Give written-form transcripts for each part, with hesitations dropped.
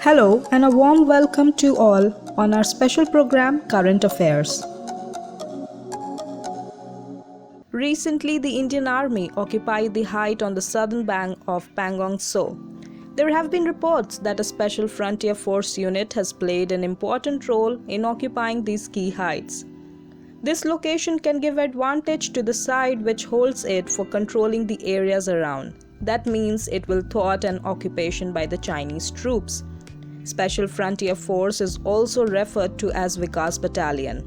Hello and a warm welcome to all on our special program Current Affairs. Recently, the Indian Army occupied the height on the southern bank of Pangong Tso. There have been reports that a special frontier force unit has played an important role in occupying these key heights. This location can give advantage to the side which holds it for controlling the areas around. That means it will thwart an occupation by the Chinese troops. Special Frontier Force is also referred to as Vikas Battalion.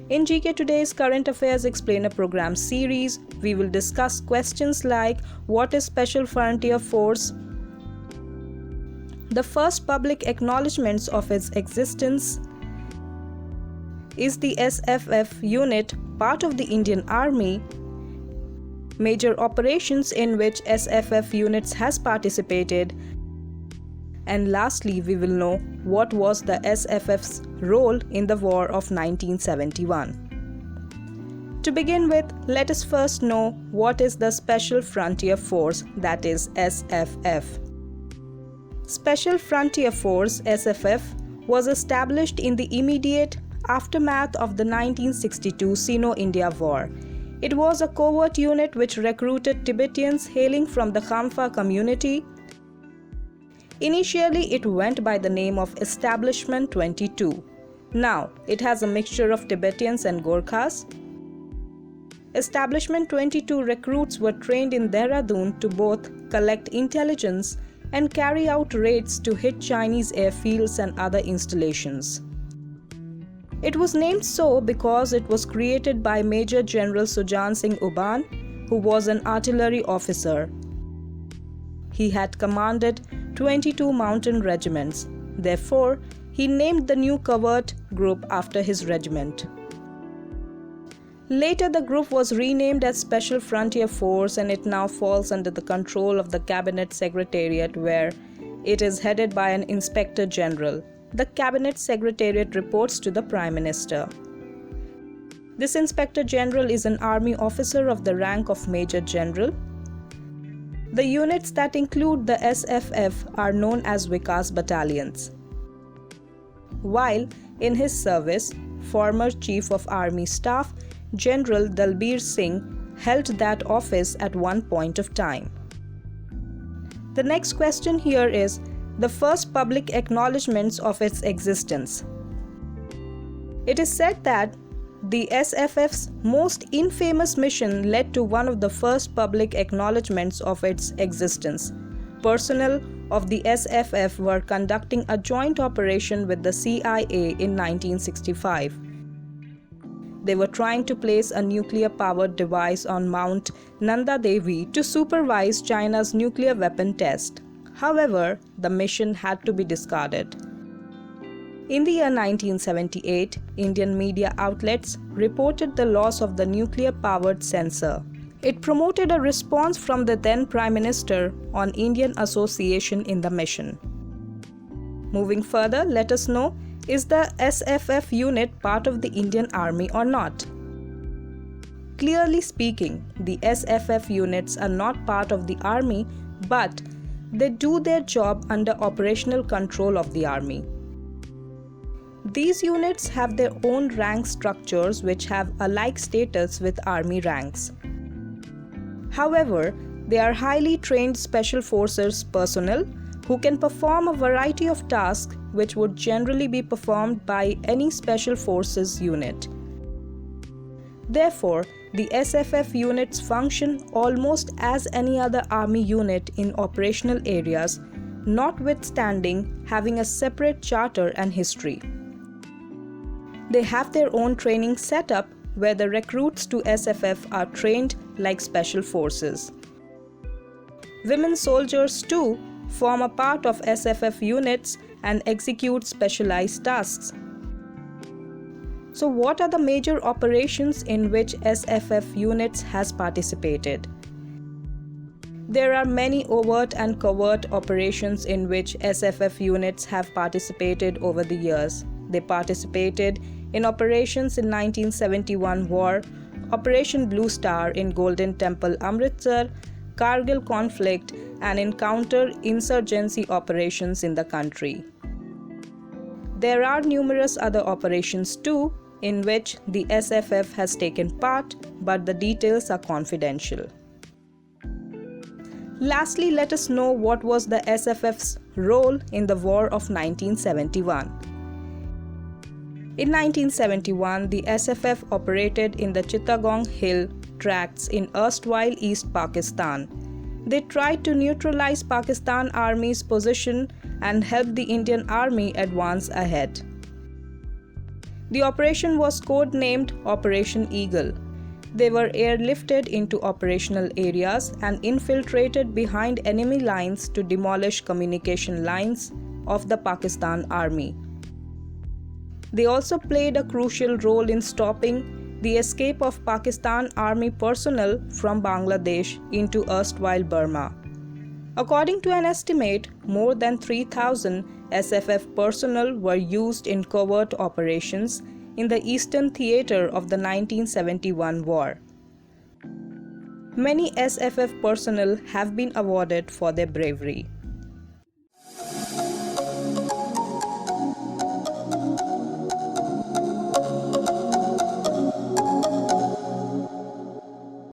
In GK Today's Current Affairs Explainer program series, we will discuss questions like what is Special Frontier Force? The first public acknowledgements of its existence. Is the SFF unit part of the Indian Army? Major operations in which SFF units has participated. And lastly, we will know what was the SFF's role in the War of 1971. To begin with, let us first know what is the Special Frontier Force, that is SFF. Special Frontier Force (SFF) was established in the immediate aftermath of the 1962 Sino-India War. It was a covert unit which recruited Tibetans hailing from the Khampa community. Initially, it went by the name of Establishment 22. Now, it has a mixture of Tibetans and Gorkhas. Establishment 22 recruits were trained in Dehradun to both collect intelligence and carry out raids to hit Chinese airfields and other installations. It was named so because it was created by Major General Sujan Singh Uban, who was an artillery officer. He had commanded 22 mountain regiments. Therefore, he named the new covert group after his regiment. Later, the group was renamed as Special Frontier Force and it now falls under the control of the Cabinet Secretariat, where it is headed by an Inspector General. The Cabinet Secretariat reports to the Prime Minister. This Inspector General is an army officer of the rank of Major General. The units that include the SFF are known as Vikas Battalions. While in his service, former Chief of Army Staff General Dalbir Singh held that office at one point of time. The next question here is the first public acknowledgements of its existence. It is said that the SFF's most infamous mission led to one of the first public acknowledgements of its existence. Personnel of the SFF were conducting a joint operation with the CIA in 1965. They were trying to place a nuclear-powered device on Mount Nanda Devi to supervise China's nuclear weapon test. However, the mission had to be discarded. In the year 1978, Indian media outlets reported the loss of the nuclear-powered sensor. It promoted a response from the then Prime Minister on Indian association in the mission. Moving further, let us know, is the SFF unit part of the Indian Army or not? Clearly speaking, the SFF units are not part of the Army, but they do their job under operational control of the Army. These units have their own rank structures which have a like status with Army ranks. However, they are highly trained Special Forces personnel who can perform a variety of tasks which would generally be performed by any Special Forces unit. Therefore, the SFF units function almost as any other Army unit in operational areas, notwithstanding having a separate charter and history. They have their own training setup where the recruits to SFF are trained like Special Forces. Women soldiers too form a part of SFF units and execute specialized tasks. So what are the major operations in which SFF units has participated? There are many overt and covert operations in which SFF units have participated over the years. They participated in operations in 1971 War, Operation Blue Star in Golden Temple, Amritsar, Kargil conflict, and in counter-insurgency operations in the country. There are numerous other operations too, in which the SFF has taken part, but the details are confidential. Lastly, let us know what was the SFF's role in the War of 1971. In 1971, the SFF operated in the Chittagong Hill tracts in erstwhile East Pakistan. They tried to neutralize Pakistan Army's position and help the Indian Army advance ahead. The operation was codenamed Operation Eagle. They were airlifted into operational areas and infiltrated behind enemy lines to demolish communication lines of the Pakistan Army. They also played a crucial role in stopping the escape of Pakistan Army personnel from Bangladesh into erstwhile Burma. According to an estimate, more than 3,000 SFF personnel were used in covert operations in the Eastern Theater of the 1971 war. Many SFF personnel have been awarded for their bravery.